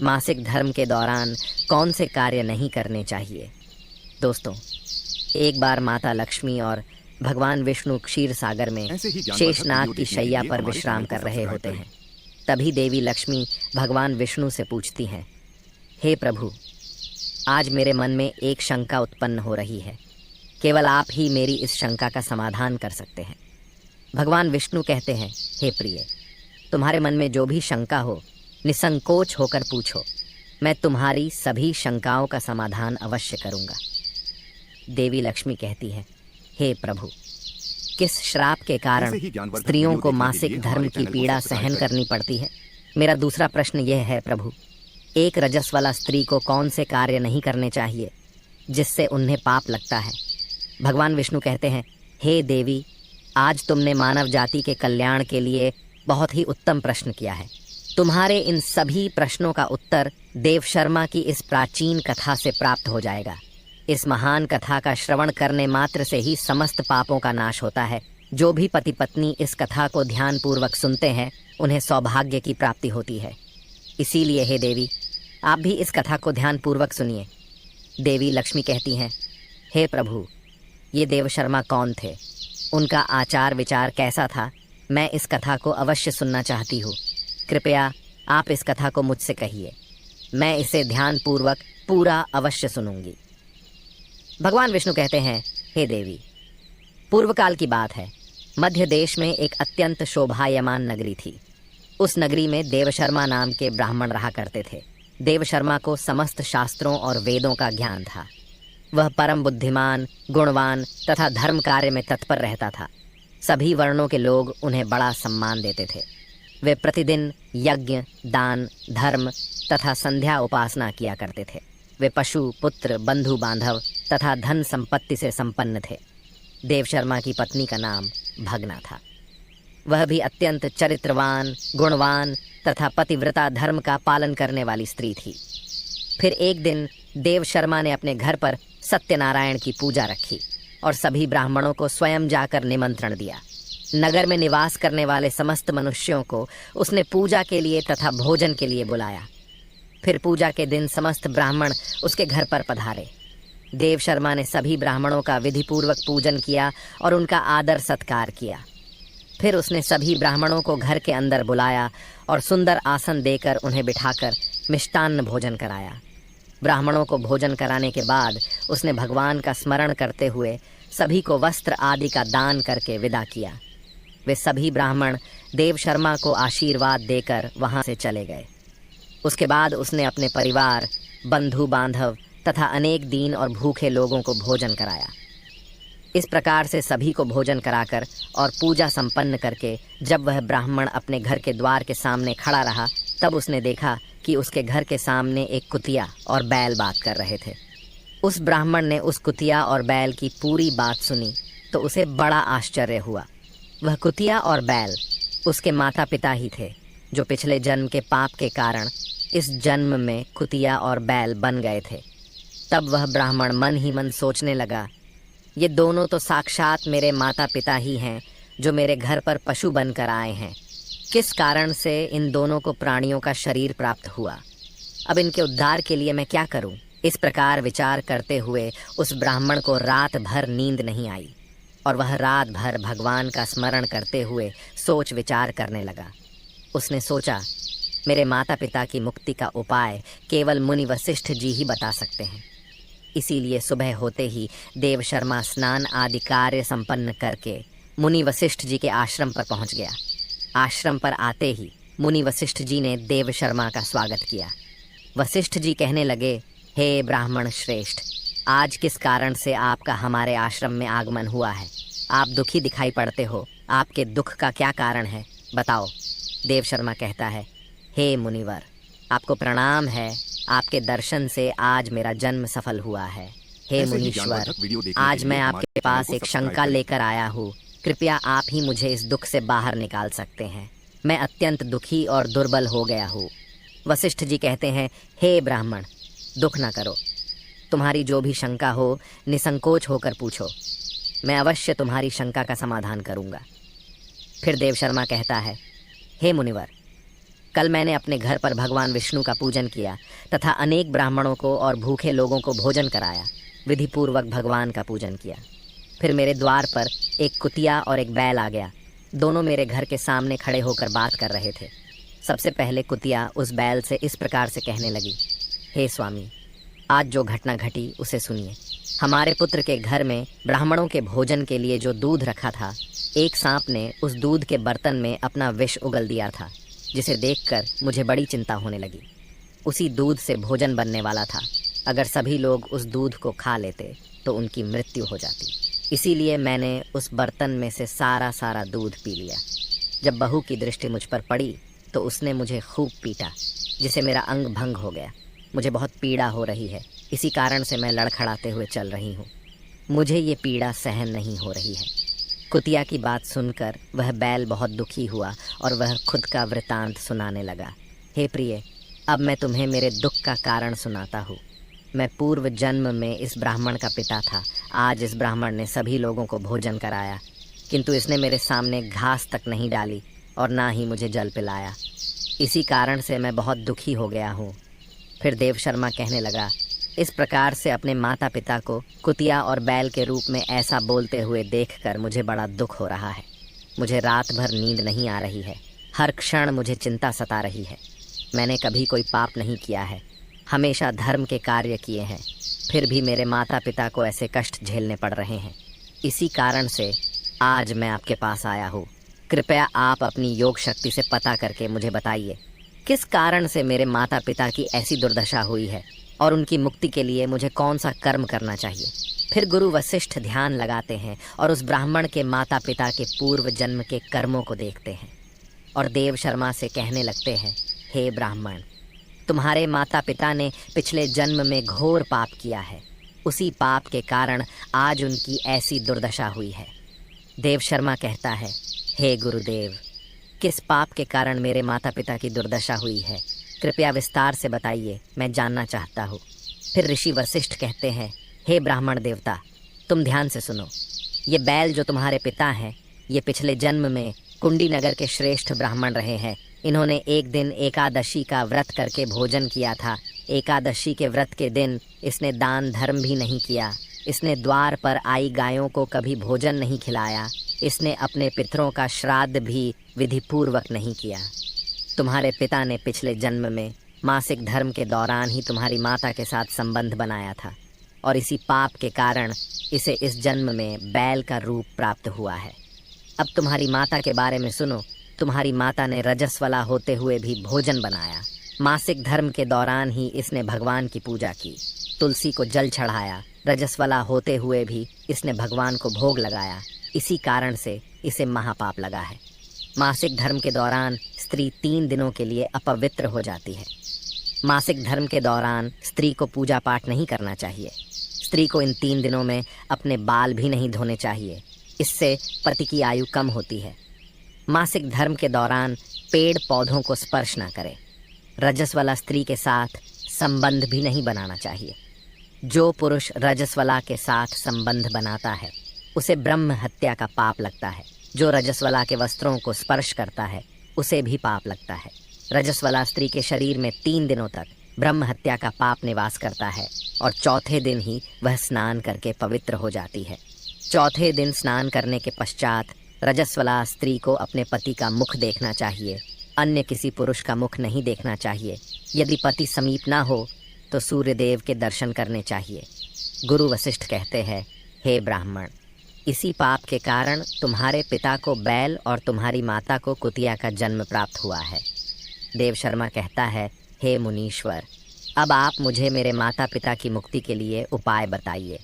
मासिक धर्म के दौरान कौन से कार्य नहीं करने चाहिए। दोस्तों, एक बार माता लक्ष्मी और भगवान विष्णु क्षीर सागर में शेषनाग की शैया पर विश्राम कर रहे होते हैं। तभी देवी लक्ष्मी भगवान विष्णु से पूछती हैं, हे प्रभु, आज मेरे मन में एक शंका उत्पन्न हो रही है। केवल आप ही मेरी इस शंका का समाधान कर सकते हैं। भगवान विष्णु कहते हैं, हे प्रिय, तुम्हारे मन में जो भी शंका हो निसंकोच होकर पूछो, मैं तुम्हारी सभी शंकाओं का समाधान अवश्य करूंगा। देवी लक्ष्मी कहती है, हे प्रभु, किस श्राप के कारण स्त्रियों को मासिक धर्म की पीड़ा सहन करनी पड़ती है? मेरा दूसरा प्रश्न यह है प्रभु, एक रजस वाला स्त्री को कौन से कार्य नहीं करने चाहिए जिससे उन्हें पाप लगता है? भगवान विष्णु कहते हैं, हे देवी, आज तुमने मानव जाति के कल्याण के लिए बहुत ही उत्तम प्रश्न किया है। तुम्हारे इन सभी प्रश्नों का उत्तर देव शर्मा की इस प्राचीन कथा से प्राप्त हो जाएगा। इस महान कथा का श्रवण करने मात्र से ही समस्त पापों का नाश होता है। जो भी पति पत्नी इस कथा को ध्यानपूर्वक सुनते हैं उन्हें सौभाग्य की प्राप्ति होती है। इसीलिए हे देवी, आप भी इस कथा को ध्यानपूर्वक सुनिए। देवी लक्ष्मी कहती हैं, हे प्रभु, ये देव शर्मा कौन थे? उनका आचार विचार कैसा था? मैं इस कथा को अवश्य सुनना चाहती हूँ। कृपया आप इस कथा को मुझसे कहिए, मैं इसे ध्यानपूर्वक पूरा अवश्य सुनूंगी। भगवान विष्णु कहते हैं, हे देवी, पूर्व काल की बात है। मध्य देश में एक अत्यंत शोभायमान नगरी थी। उस नगरी में देवशर्मा नाम के ब्राह्मण रहा करते थे। देवशर्मा को समस्त शास्त्रों और वेदों का ज्ञान था। वह परम बुद्धिमान, गुणवान तथा धर्म कार्य में तत्पर रहता था। सभी वर्णों के लोग उन्हें बड़ा सम्मान देते थे। वे प्रतिदिन यज्ञ, दान, धर्म तथा संध्या उपासना किया करते थे। वे पशु, पुत्र, बंधु बांधव तथा धन संपत्ति से संपन्न थे। देवशर्मा की पत्नी का नाम भगना था। वह भी अत्यंत चरित्रवान, गुणवान तथा पतिव्रता धर्म का पालन करने वाली स्त्री थी। फिर एक दिन देवशर्मा ने अपने घर पर सत्यनारायण की पूजा रखी और सभी ब्राह्मणों को स्वयं जाकर निमंत्रण दिया। नगर में निवास करने वाले समस्त मनुष्यों को उसने पूजा के लिए तथा भोजन के लिए बुलाया। फिर पूजा के दिन समस्त ब्राह्मण उसके घर पर पधारे। देवशर्मा ने सभी ब्राह्मणों का विधिपूर्वक पूजन किया और उनका आदर सत्कार किया। फिर उसने सभी ब्राह्मणों को घर के अंदर बुलाया और सुंदर आसन देकर उन्हें बिठाकर मिष्टान्न भोजन कराया। ब्राह्मणों को भोजन कराने के बाद उसने भगवान का स्मरण करते हुए सभी को वस्त्र आदि का दान करके विदा किया। वे सभी ब्राह्मण देवशर्मा को आशीर्वाद देकर वहां से चले गए। उसके बाद उसने अपने परिवार, बंधु बांधव तथा अनेक दीन और भूखे लोगों को भोजन कराया। इस प्रकार से सभी को भोजन कराकर और पूजा संपन्न करके जब वह ब्राह्मण अपने घर के द्वार के सामने खड़ा रहा, तब उसने देखा कि उसके घर के सामने एक कुतिया और बैल बात कर रहे थे। उस ब्राह्मण ने उस कुतिया और बैल की पूरी बात सुनी तो उसे बड़ा आश्चर्य हुआ। वह कुतिया और बैल उसके माता पिता ही थे, जो पिछले जन्म के पाप के कारण इस जन्म में कुतिया और बैल बन गए थे। तब वह ब्राह्मण मन ही मन सोचने लगा, ये दोनों तो साक्षात मेरे माता पिता ही हैं, जो मेरे घर पर पशु बनकर आए हैं। किस कारण से इन दोनों को प्राणियों का शरीर प्राप्त हुआ? अब इनके उद्धार के लिए मैं क्या करूं? इस प्रकार विचार करते हुए उस ब्राह्मण को रात भर नींद नहीं आई और वह रात भर भगवान का स्मरण करते हुए सोच विचार करने लगा। उसने सोचा, मेरे माता पिता की मुक्ति का उपाय केवल मुनि वशिष्ठ जी ही बता सकते हैं। इसीलिए सुबह होते ही देवशर्मा स्नान आदि कार्य संपन्न करके मुनि वशिष्ठ जी के आश्रम पर पहुंच गया। आश्रम पर आते ही मुनि वशिष्ठ जी ने देवशर्मा का स्वागत किया। वशिष्ठ जी कहने लगे, हे ब्राह्मण श्रेष्ठ, आज किस कारण से आपका हमारे आश्रम में आगमन हुआ है? आप दुखी दिखाई पड़ते हो, आपके दुख का क्या कारण है, बताओ। देवशर्मा कहता है, हे मुनिवर, आपको प्रणाम है। आपके दर्शन से आज मेरा जन्म सफल हुआ है। हे मुनीश्वर, आज मैं आपके पास एक शंका लेकर आया हूँ। कृपया आप ही मुझे इस दुख से बाहर निकाल सकते हैं। मैं अत्यंत दुखी और दुर्बल हो गया हूँ। वशिष्ठ जी कहते हैं, हे ब्राह्मण, दुख ना करो। तुम्हारी जो भी शंका हो निसंकोच होकर पूछो, मैं अवश्य तुम्हारी शंका का समाधान करूँगा। फिर देवशर्मा कहता है, हे मुनिवर, कल मैंने अपने घर पर भगवान विष्णु का पूजन किया तथा अनेक ब्राह्मणों को और भूखे लोगों को भोजन कराया, विधि पूर्वक भगवान का पूजन किया। फिर मेरे द्वार पर एक कुतिया और एक बैल आ गया। दोनों मेरे घर के सामने खड़े होकर बात कर रहे थे। सबसे पहले कुतिया उस बैल से इस प्रकार से कहने लगी, हे स्वामी, आज जो घटना घटी उसे सुनिए। हमारे पुत्र के घर में ब्राह्मणों के भोजन के लिए जो दूध रखा था, एक सांप ने उस दूध के बर्तन में अपना विष उगल दिया था, जिसे देखकर मुझे बड़ी चिंता होने लगी। उसी दूध से भोजन बनने वाला था। अगर सभी लोग उस दूध को खा लेते तो उनकी मृत्यु हो जाती। इसीलिए मैंने उस बर्तन में से सारा दूध पी लिया। जब बहू की दृष्टि मुझ पर पड़ी तो उसने मुझे खूब पीटा, जिसे मेरा अंग भंग हो गया। मुझे बहुत पीड़ा हो रही है, इसी कारण से मैं लड़खड़ाते हुए चल रही हूँ। मुझे ये पीड़ा सहन नहीं हो रही है। कुतिया की बात सुनकर वह बैल बहुत दुखी हुआ और वह खुद का वृतांत सुनाने लगा। हे प्रिय, अब मैं तुम्हें मेरे दुख का कारण सुनाता हूँ। मैं पूर्व जन्म में इस ब्राह्मण का पिता था। आज इस ब्राह्मण ने सभी लोगों को भोजन कराया, किंतु इसने मेरे सामने घास तक नहीं डाली और ना ही मुझे जल पिलाया। इसी कारण से मैं बहुत दुखी हो गया हूँ। फिर देव शर्मा कहने लगा, इस प्रकार से अपने माता पिता को कुतिया और बैल के रूप में ऐसा बोलते हुए देखकर मुझे बड़ा दुख हो रहा है। मुझे रात भर नींद नहीं आ रही है। हर क्षण मुझे चिंता सता रही है। मैंने कभी कोई पाप नहीं किया है, हमेशा धर्म के कार्य किए हैं, फिर भी मेरे माता पिता को ऐसे कष्ट झेलने पड़ रहे हैं। इसी कारण से आज मैं आपके पास आया हूँ। कृपया आप अपनी योग शक्ति से पता करके मुझे बताइए, किस कारण से मेरे माता पिता की ऐसी दुर्दशा हुई है और उनकी मुक्ति के लिए मुझे कौन सा कर्म करना चाहिए। फिर गुरु वशिष्ठ ध्यान लगाते हैं और उस ब्राह्मण के माता पिता के पूर्व जन्म के कर्मों को देखते हैं और देव शर्मा से कहने लगते हैं, हे ब्राह्मण, तुम्हारे माता पिता ने पिछले जन्म में घोर पाप किया है। उसी पाप के कारण आज उनकी ऐसी दुर्दशा हुई है। देव शर्मा कहता है, हे गुरुदेव, किस पाप के कारण मेरे माता पिता की दुर्दशा हुई है, कृपया विस्तार से बताइए, मैं जानना चाहता हूँ। फिर ऋषि वशिष्ठ कहते हैं, हे ब्राह्मण देवता, तुम ध्यान से सुनो। ये बैल जो तुम्हारे पिता हैं, ये पिछले जन्म में कुंडी नगर के श्रेष्ठ ब्राह्मण रहे हैं। इन्होंने एक दिन एकादशी का व्रत करके भोजन किया था। एकादशी के व्रत के दिन इसने दान धर्म भी नहीं किया। इसने द्वार पर आई गायों को कभी भोजन नहीं खिलाया। इसने अपने पितरों का श्राद्ध भी विधि पूर्वक नहीं किया। तुम्हारे पिता ने पिछले जन्म में मासिक धर्म के दौरान ही तुम्हारी माता के साथ संबंध बनाया था और इसी पाप के कारण इसे इस जन्म में बैल का रूप प्राप्त हुआ है। अब तुम्हारी माता के बारे में सुनो। तुम्हारी माता ने रजस्वला होते हुए भी भोजन बनाया। मासिक धर्म के दौरान ही इसने भगवान की पूजा की, तुलसी को जल चढ़ाया। रजस्वला होते हुए भी इसने भगवान को भोग लगाया। इसी कारण से इसे महापाप लगा है। मासिक धर्म के दौरान स्त्री 3 दिनों के लिए अपवित्र हो जाती है। मासिक धर्म के दौरान स्त्री को पूजा पाठ नहीं करना चाहिए। स्त्री को इन 3 दिनों में अपने बाल भी नहीं धोने चाहिए, इससे पति की आयु कम होती है। मासिक धर्म के दौरान पेड़ पौधों को स्पर्श ना करें। रजस्वला स्त्री के साथ संबंध भी नहीं बनाना चाहिए। जो पुरुष रजस्वला के साथ संबंध बनाता है उसे ब्रह्म हत्या का पाप लगता है। जो रजस्वला के वस्त्रों को स्पर्श करता है उसे भी पाप लगता है। रजस्वला स्त्री के शरीर में 3 दिनों तक ब्रह्म हत्या का पाप निवास करता है और चौथे दिन ही वह स्नान करके पवित्र हो जाती है। चौथे दिन स्नान करने के पश्चात रजस्वला स्त्री को अपने पति का मुख देखना चाहिए, अन्य किसी पुरुष का मुख नहीं देखना चाहिए। यदि पति समीप ना हो तो सूर्यदेव के दर्शन करने चाहिए। गुरु वशिष्ठ कहते हैं, हे ब्राह्मण, इसी पाप के कारण तुम्हारे पिता को बैल और तुम्हारी माता को कुतिया का जन्म प्राप्त हुआ है। देव शर्मा कहता है, हे मुनीश्वर, अब आप मुझे मेरे माता पिता की मुक्ति के लिए उपाय बताइए।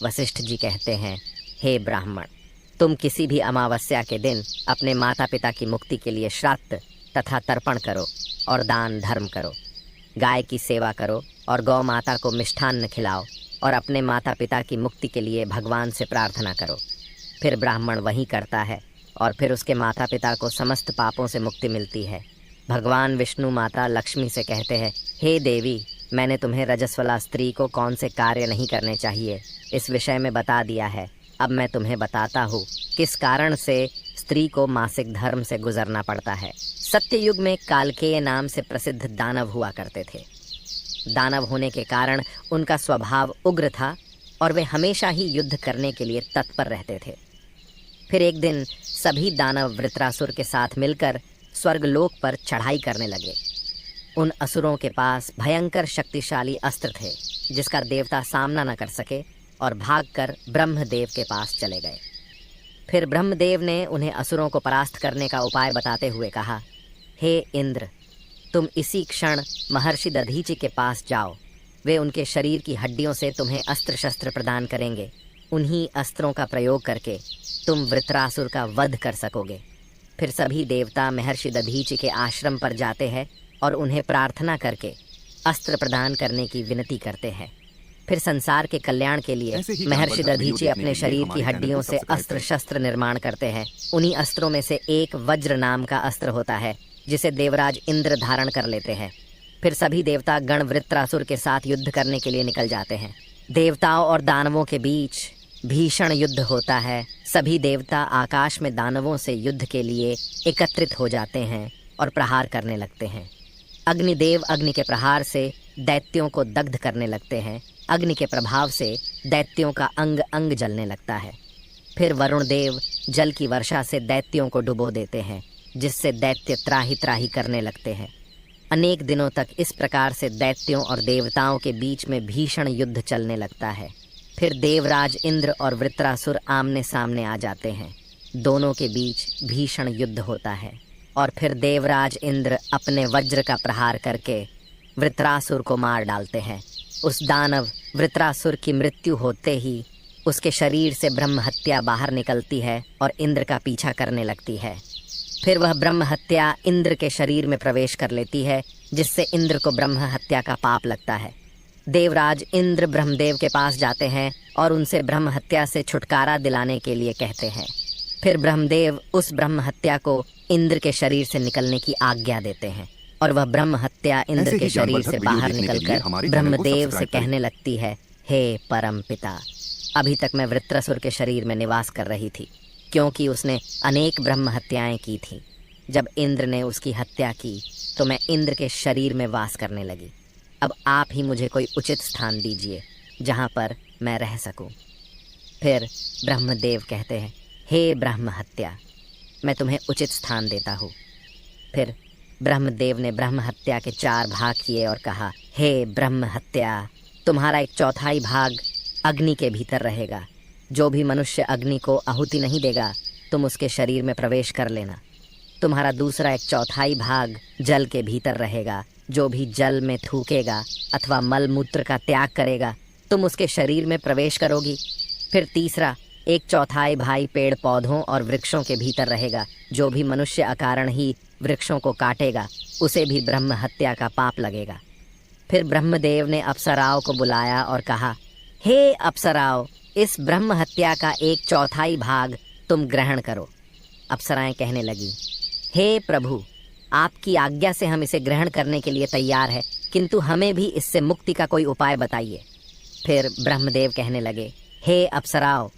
वशिष्ठ जी कहते हैं, हे ब्राह्मण, तुम किसी भी अमावस्या के दिन अपने माता पिता की मुक्ति के लिए श्राद्ध तथा तर्पण करो और दान धर्म करो। गाय की सेवा करो और गौ माता को मिष्ठान्न खिलाओ और अपने माता पिता की मुक्ति के लिए भगवान से प्रार्थना करो। फिर ब्राह्मण वही करता है और फिर उसके माता पिता को समस्त पापों से मुक्ति मिलती है। भगवान विष्णु माता लक्ष्मी से कहते हैं, हे देवी, मैंने तुम्हें रजस्वला स्त्री को कौन से कार्य नहीं करने चाहिए इस विषय में बता दिया है। अब मैं तुम्हें बताता हूँ किस कारण से स्त्री को मासिक धर्म से गुजरना पड़ता है। सत्ययुग में कालकेय नाम से प्रसिद्ध दानव हुआ करते थे। दानव होने के कारण उनका स्वभाव उग्र था और वे हमेशा ही युद्ध करने के लिए तत्पर रहते थे। फिर एक दिन सभी दानव वृत्रासुर के साथ मिलकर स्वर्गलोक पर चढ़ाई करने लगे। उन असुरों के पास भयंकर शक्तिशाली अस्त्र थे जिसका देवता सामना न कर सके और भागकर ब्रह्मदेव के पास चले गए। फिर ब्रह्मदेव ने उन्हें असुरों को परास्त करने का उपाय बताते हुए कहा, हे इंद्र, तुम इसी क्षण महर्षि दधीचि के पास जाओ। वे उनके शरीर की हड्डियों से तुम्हें अस्त्र शस्त्र प्रदान करेंगे। उन्हीं अस्त्रों का प्रयोग करके तुम वृत्रासुर का वध कर सकोगे। फिर सभी देवता महर्षि दधीचि के आश्रम पर जाते हैं और उन्हें प्रार्थना करके अस्त्र प्रदान करने की विनती करते हैं। फिर संसार के कल्याण के लिए महर्षि दधीचि अपने शरीर की हड्डियों से अस्त्र शस्त्र निर्माण करते हैं। उन्हीं अस्त्रों में से एक वज्र नाम का अस्त्र होता है जिसे देवराज इंद्र धारण कर लेते हैं। फिर सभी देवता गण वृत्रासुर के साथ युद्ध करने के लिए निकल जाते हैं। देवताओं और दानवों के बीच भीषण युद्ध होता है। सभी देवता आकाश में दानवों से युद्ध के लिए एकत्रित हो जाते हैं और प्रहार करने लगते हैं। अग्निदेव अग्नि के प्रहार से दैत्यों को दग्ध करने लगते हैं। अग्नि के प्रभाव से दैत्यों का अंग अंग जलने लगता है। फिर वरुण देव जल की वर्षा से दैत्यों को डुबो देते हैं जिससे दैत्य त्राही त्राही करने लगते हैं। अनेक दिनों तक इस प्रकार से दैत्यों और देवताओं के बीच में भीषण युद्ध चलने लगता है। फिर देवराज इंद्र और वृत्रासुर आमने सामने आ जाते हैं। दोनों के बीच भीषण युद्ध होता है और फिर देवराज इंद्र अपने वज्र का प्रहार करके वृत्रासुर को मार डालते हैं। उस दानव वृत्रासुर की मृत्यु होते ही उसके शरीर से ब्रह्म हत्या बाहर निकलती है और इंद्र का पीछा करने लगती है। फिर वह ब्रह्म हत्या इंद्र के शरीर में प्रवेश कर लेती है जिससे इंद्र को ब्रह्म हत्या का पाप लगता है। देवराज इंद्र ब्रह्मदेव के पास जाते हैं और उनसे ब्रह्म हत्या से छुटकारा दिलाने के लिए कहते हैं। फिर ब्रह्मदेव उस ब्रह्म हत्या को इंद्र के शरीर से निकलने की आज्ञा देते हैं और वह ब्रह्म हत्या इंद्र के शरीर से बाहर निकलकर ब्रह्मदेव से कहने लगती है, हे परम पिता, अभी तक मैं वृत्रासुर के शरीर में निवास कर रही थी क्योंकि उसने अनेक ब्रह्म हत्याएं की थी। जब इंद्र ने उसकी हत्या की तो मैं इंद्र के शरीर में वास करने लगी। अब आप ही मुझे कोई उचित स्थान दीजिए जहाँ पर मैं रह सकूं। फिर ब्रह्मदेव कहते हैं, हे ब्रह्म हत्या, मैं तुम्हें उचित स्थान देता हूँ। फिर ब्रह्मदेव ने ब्रह्म हत्या के 4 भाग किए और कहा, हे ब्रह्म हत्या, तुम्हारा एक चौथाई भाग अग्नि के भीतर रहेगा। जो भी मनुष्य अग्नि को आहुति नहीं देगा तुम उसके शरीर में प्रवेश कर लेना। तुम्हारा दूसरा एक चौथाई भाग जल के भीतर रहेगा। जो भी जल में थूकेगा अथवा मल मूत्र का त्याग करेगा तुम उसके शरीर में प्रवेश करोगी। फिर तीसरा एक चौथाई भाग पेड़ पौधों और वृक्षों के भीतर रहेगा। जो भी मनुष्य अकारण ही वृक्षों को काटेगा उसे भी ब्रह्म हत्या का पाप लगेगा। फिर ब्रह्मदेव ने अप्सराओं को बुलाया और कहा, हे अप्सराओं, इस ब्रह्म हत्या का एक चौथाई भाग तुम ग्रहण करो। अप्सराएं कहने लगी, हे प्रभु, आपकी आज्ञा से हम इसे ग्रहण करने के लिए तैयार है, किंतु हमें भी इससे मुक्ति का कोई उपाय बताइए। फिर ब्रह्मदेव कहने लगे, हे अप्सराओं,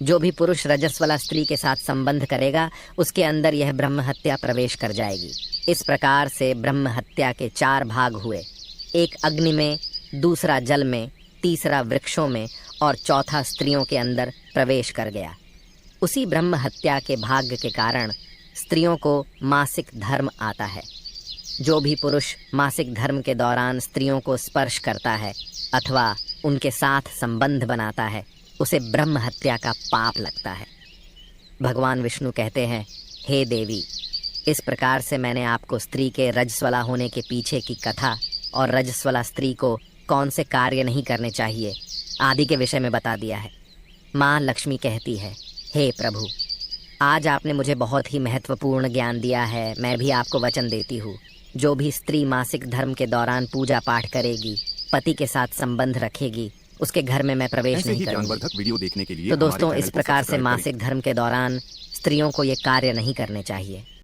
जो भी पुरुष रजस्वला स्त्री के साथ संबंध करेगा उसके अंदर यह ब्रह्म हत्या प्रवेश कर जाएगी। इस प्रकार से ब्रह्म हत्या के 4 भाग हुए। एक अग्नि में, दूसरा जल में, तीसरा वृक्षों में और चौथा स्त्रियों के अंदर प्रवेश कर गया। उसी ब्रह्म हत्या के भाग्य के कारण स्त्रियों को मासिक धर्म आता है। जो भी पुरुष मासिक धर्म के दौरान स्त्रियों को स्पर्श करता है अथवा उनके साथ संबंध बनाता है उसे ब्रह्म हत्या का पाप लगता है। भगवान विष्णु कहते हैं, हे देवी, इस प्रकार से मैंने आपको स्त्री के रजस्वला होने के पीछे की कथा और रजस्वला स्त्री को कौन से कार्य नहीं करने चाहिए आदि के विषय में बता दिया है। माँ लक्ष्मी कहती है, हे प्रभु, आज आपने मुझे बहुत ही महत्वपूर्ण ज्ञान दिया है। मैं भी आपको वचन देती हूँ, जो भी स्त्री मासिक धर्म के दौरान पूजा पाठ करेगी, पति के साथ संबंध रखेगी, उसके घर में मैं प्रवेश नहीं करूँगी। वीडियो देखने के लिए तो दोस्तों, इस प्रकार से मासिक धर्म के दौरान स्त्रियों को ये कार्य नहीं करने चाहिए।